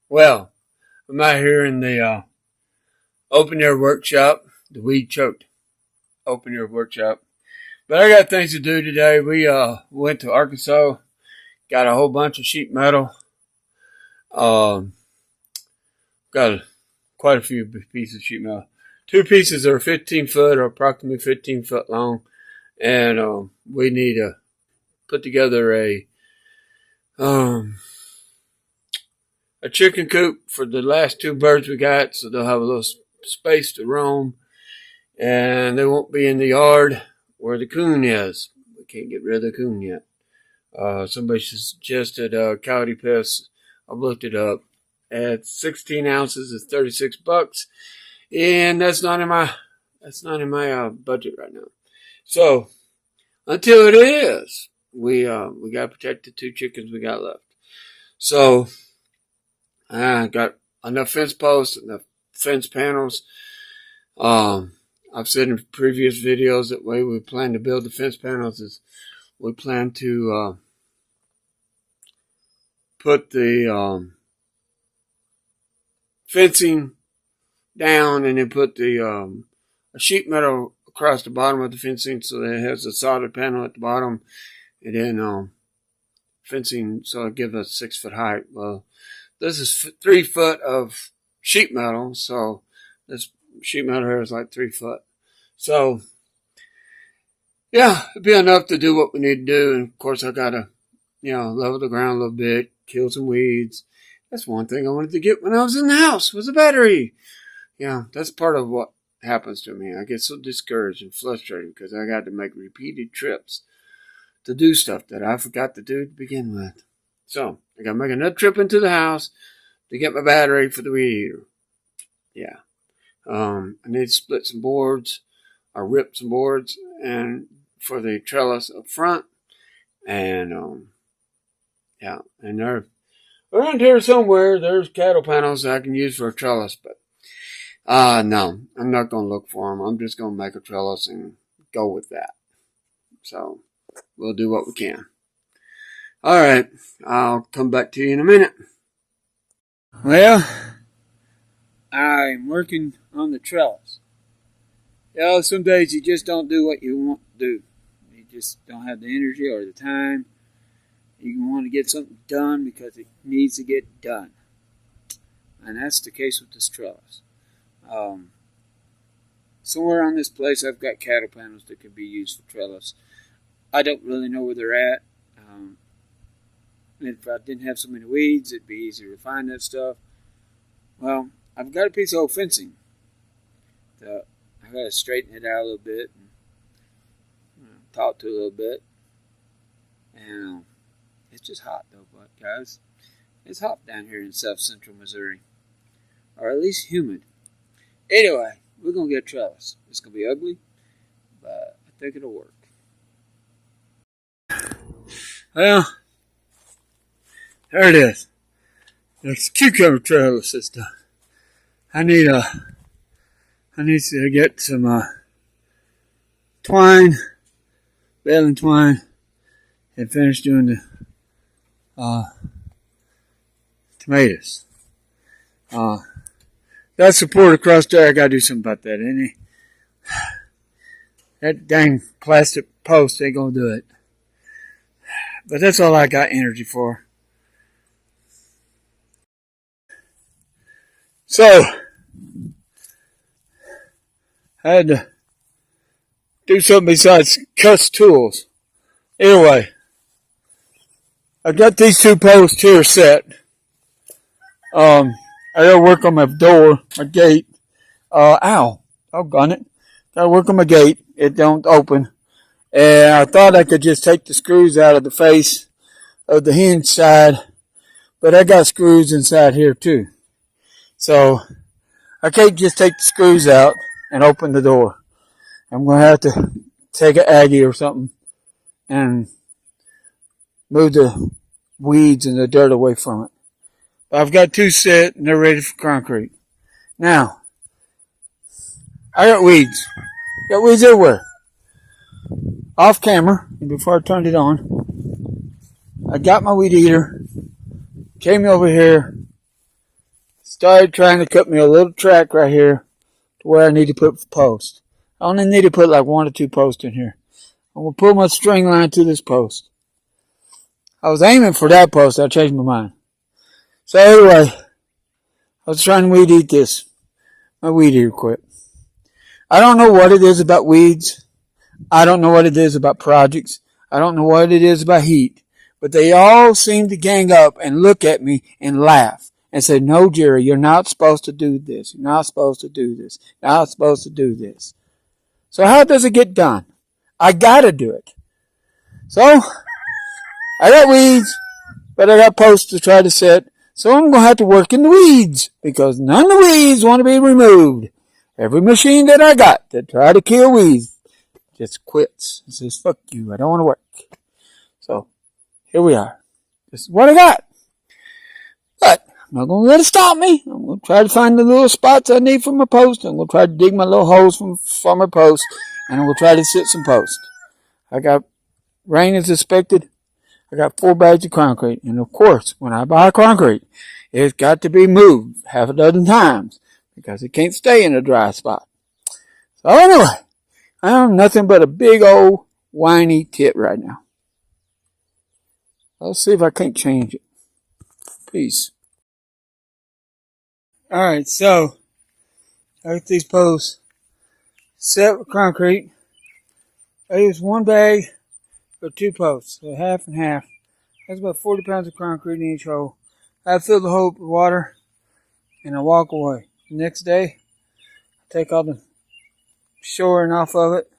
Well, I'm out here in the open air workshop, the weed choked open air workshop. But I got things to do today. We went to Arkansas, got a whole bunch of sheet metal. Um, got quite a few pieces of sheet metal. Two pieces are 15 foot or approximately 15 foot long, and we need to put together a chicken coop for the last two birds we got, so they'll have a little space to roam, and they won't be in the yard where the coon is. We can't get rid of the coon yet. Somebody suggested coyote pests. I've looked it up. At 16 ounces, it's $36, and that's not in my budget right now. So until it is, we gotta protect the two chickens we got left. So I got enough fence posts, enough fence panels. I've said in previous videos that way we plan to build the fence panels is we plan to put the fencing down and then put the a sheet metal across the bottom of the fencing so that it has a solid panel at the bottom, and then fencing so it gives us 6 foot height. Well, this is 3 foot of sheet metal, so this sheet metal here is like 3 foot. So yeah, it'd be enough to do what we need to do. And of course I gotta, level the ground a little bit, kill some weeds. That's one thing I wanted to get when I was in the house, was a battery. Yeah, that's part of what happens to me. I get so discouraged and frustrated because I got to make repeated trips to do stuff that I forgot to do to begin with. So I got to make another trip into the house to get my battery for the weed eater. Yeah. I need to split some boards or rip some boards and for the trellis up front. And and there around here somewhere there's cattle panels that I can use for a trellis, but no, I'm not going to look for them. I'm just going to make a trellis and go with that. So we'll do what we can. All right, I'll come back to you in a minute. Well, I'm working on the trellis. Some days you just don't do what you want to do. You just don't have the energy or the time. You want to get something done because it needs to get done. And that's the case with this trellis. Somewhere on this place I've got cattle panels that could be used for trellis. I don't really know where they're at. If I didn't have so many weeds, it'd be easier to find that stuff. Well, I've got a piece of old fencing. I've got to straighten it out a little bit and talk to it a little bit. And it's just hot though, but guys, it's hot down here in South Central Missouri, or at least humid. Anyway, we're gonna get a trellis. It's gonna be ugly, but I think it'll work. Well, there it is. It's cucumber trellis this time. I need to get some twine, baling twine, and finish doing the tomatoes. That support across there, I gotta do something about that, ain't it? That dang plastic post ain't gonna do it. But that's all I got energy for. So, I had to do something besides cuss tools. Anyway, I got these two posts here set. I gotta work on my door, my gate. Doggone it. Gotta work on my gate. It don't open. And I thought I could just take the screws out of the face of the hinge side, but I got screws inside here too. So I can't just take the screws out and open the door. I'm going to have to take an Aggie or something and move the weeds and the dirt away from it. I've got two set and they're ready for concrete. Now, I got weeds. Got weeds everywhere. Off camera, before I turned it on, I got my weed eater, came over here, started trying to cut me a little track right here to where I need to put posts. I only need to put like 1 or 2 posts in here. I'm going to pull my string line to this post. I was aiming for that post. I changed my mind. So anyway, I was trying to weed eat this. My weed eater quit. I don't know what it is about weeds. I don't know what it is about projects. I don't know what it is about heat. But they all seem to gang up and look at me and laugh and say, no, Jerry, you're not supposed to do this. You're not supposed to do this. You're not supposed to do this. So how does it get done? I gotta do it. So, I got weeds, but I got posts to try to set. So I'm going to have to work in the weeds because none of the weeds want to be removed. Every machine that I got that try to kill weeds just quits. It says, fuck you, I don't want to work. So, here we are. This is what I got. But I'm not going to let it stop me. I'm going to try to find the little spots I need for my post. I'm going to try to dig my little holes from my post. And I'm going to try to set some posts. I got rain is expected. I got 4 bags of concrete. And of course, when I buy concrete, it's got to be moved half a dozen times because it can't stay in a dry spot. So anyway, I'm nothing but a big old whiny tit right now. Let's see if I can't change it. Peace. Alright, so I got these posts set with concrete. I use 1 bag for 2 posts, so half and half. That's about 40 pounds of concrete in each hole. I fill the hole with water and I walk away. The next day, I take all the shoring off of it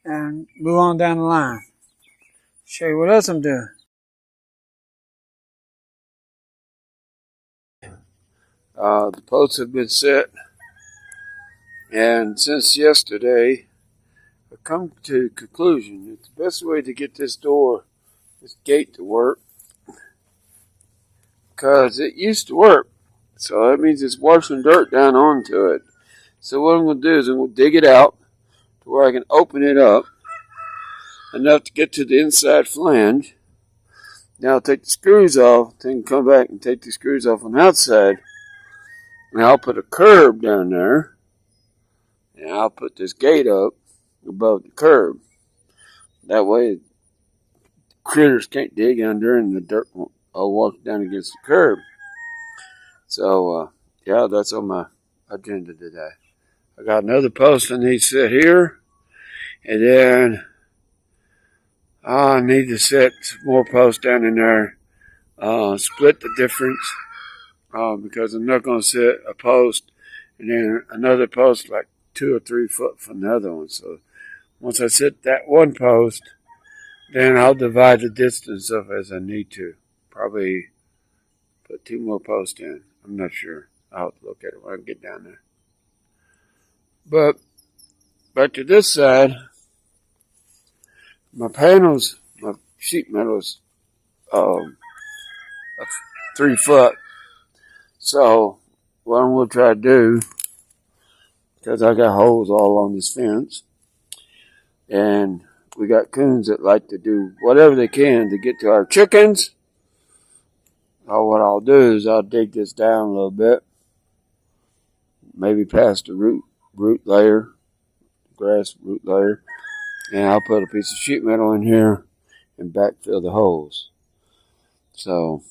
and move on down the line. Show you what else I'm doing. The posts have been set, and since yesterday, I've come to the conclusion that the best way to get this gate to work, because it used to work, so that means it's washing dirt down onto it. So what I'm going to do is I'm going to dig it out to where I can open it up enough to get to the inside flange. Now I'll take the screws off, then come back and take the screws off on the outside. And I'll put a curb down there, and I'll put this gate up above the curb. That way, critters can't dig under, and the dirt won't walk down against the curb. So, yeah, that's on my agenda today. I got another post I need to set here, and then I need to set some more posts down in there, split the difference. Because I'm not going to set a post and then another post like 2 or 3 foot from the other one. So once I set that one post, then I'll divide the distance up as I need to. Probably put 2 more posts in. I'm not sure. I'll have to look at it when I get down there. But back to this side, my panels, my sheet metal is 3 foot. So, what I'm going to try to do, because I got holes all along this fence, and we got coons that like to do whatever they can to get to our chickens. So what I'll do is I'll dig this down a little bit, maybe past the root layer, grass root layer, and I'll put a piece of sheet metal in here and backfill the holes. So,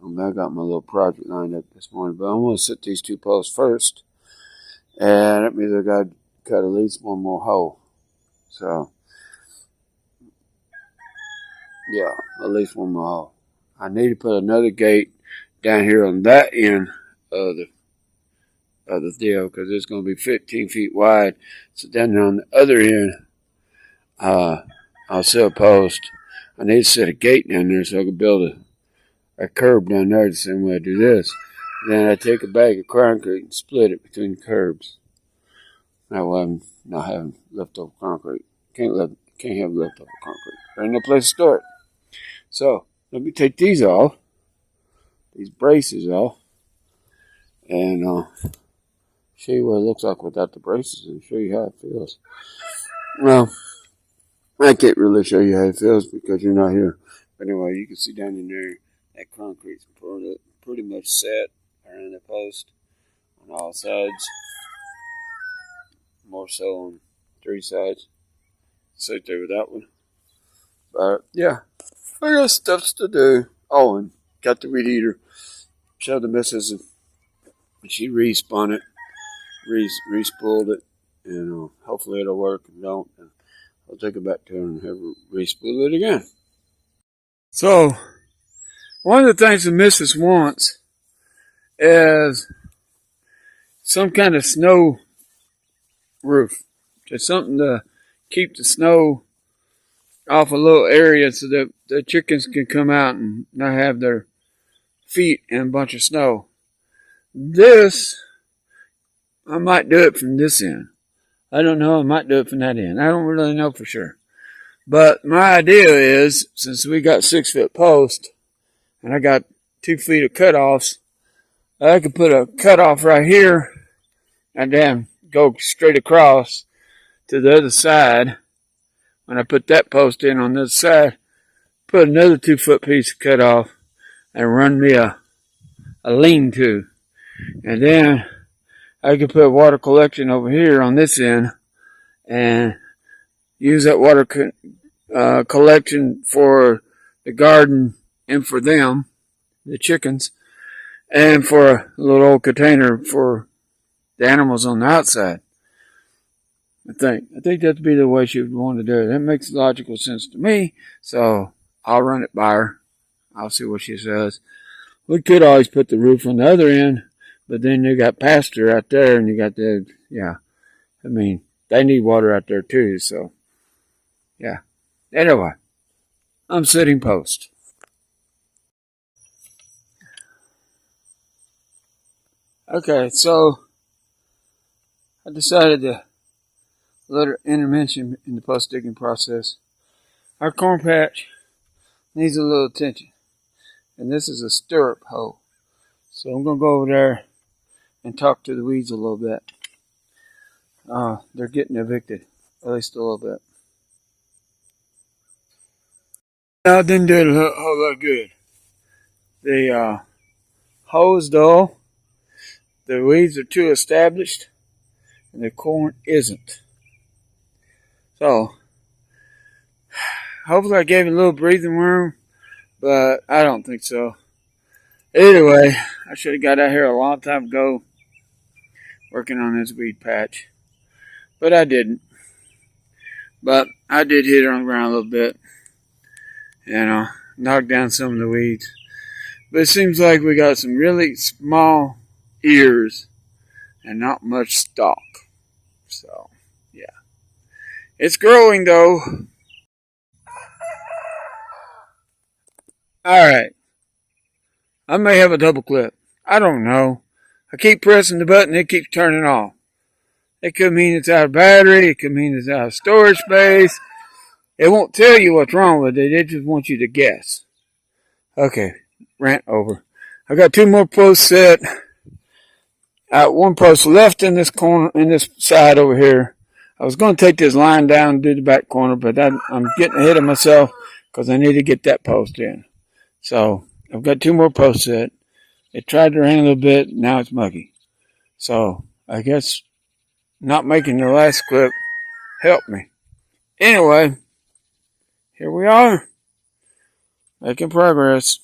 I got my little project lined up this morning, but I'm going to set these 2 posts first, and that means I got to cut at least 1 more hole. So, yeah, at least 1 more hole. I need to put another gate down here on that end of the deal because it's going to be 15 feet wide. So down there on the other end, I'll set a post. I need to set a gate down there so I can build a curb down there the same way I do this. Then I take a bag of concrete and split it between the curbs. That way I'm not having leftover concrete. Can't have leftover concrete. There ain't no place to store it. So let me take these off, these braces off, and show you what it looks like without the braces and show you how it feels. Well, I can't really show you how it feels because you're not here. But anyway, you can see down in there that concrete's pretty much set, or running the post on all sides. More so on 3 sides. So there with that one. But yeah, I got stuff to do. Oh, and got the weed eater. Showed the missus, and she re-spun it, re-spooled it, and hopefully it'll work. If it don't, I'll take it back to her and have her re-spool it again. So, one of the things the missus wants is some kind of snow roof. Just something to keep the snow off a little area so that the chickens can come out and not have their feet in a bunch of snow. This, I might do it from this end. I don't know, I might do it from that end. I don't really know for sure. But my idea is, since we got 6-foot posts, and I got 2 feet of cutoffs, I could put a cutoff right here, and then go straight across to the other side. When I put that post in on this side, put another 2-foot piece of cutoff, and run me a lean-to. And then I could put water collection over here on this end, and use that water collection for the garden and for them, the chickens, and for a little old container for the animals on the outside. I think that'd be the way she would want to do it. That makes logical sense to me, so I'll run it by her. I'll see what she says. We could always put the roof on the other end, but then you got pasture out there, and you got the, yeah, I mean, they need water out there too, so, yeah. Anyway, I'm sitting post. Okay, so I decided to let her intervention in the post digging process. Our corn patch needs a little attention, and this is a stirrup hole. So I'm going to go over there and talk to the weeds a little bit. They're getting evicted, at least a little bit. No, it didn't do it a whole lot good. The hoe is dull, the weeds are too established, and the corn isn't. So, hopefully I gave it a little breathing room, but I don't think so. Anyway, I should have got out here a long time ago working on this weed patch, but I didn't. But I did hit it on the ground a little bit, and knock down some of the weeds. But it seems like we got some really small ears and not much stalk. So, yeah. It's growing though. Alright. I may have a double clip. I don't know. I keep pressing the button, it keeps turning off. It could mean it's out of battery, it could mean it's out of storage space. It won't tell you what's wrong with it, it just wants you to guess. Okay, rant over. I got 2 more posts set. I got 1 post left in this corner, in this side over here. I was going to take this line down and do the back corner, but I'm getting ahead of myself because I need to get that post in. So, I've got 2 more posts set. It tried to rain a little bit, now it's muggy. So, I guess not making the last clip helped me. Anyway, here we are, making progress.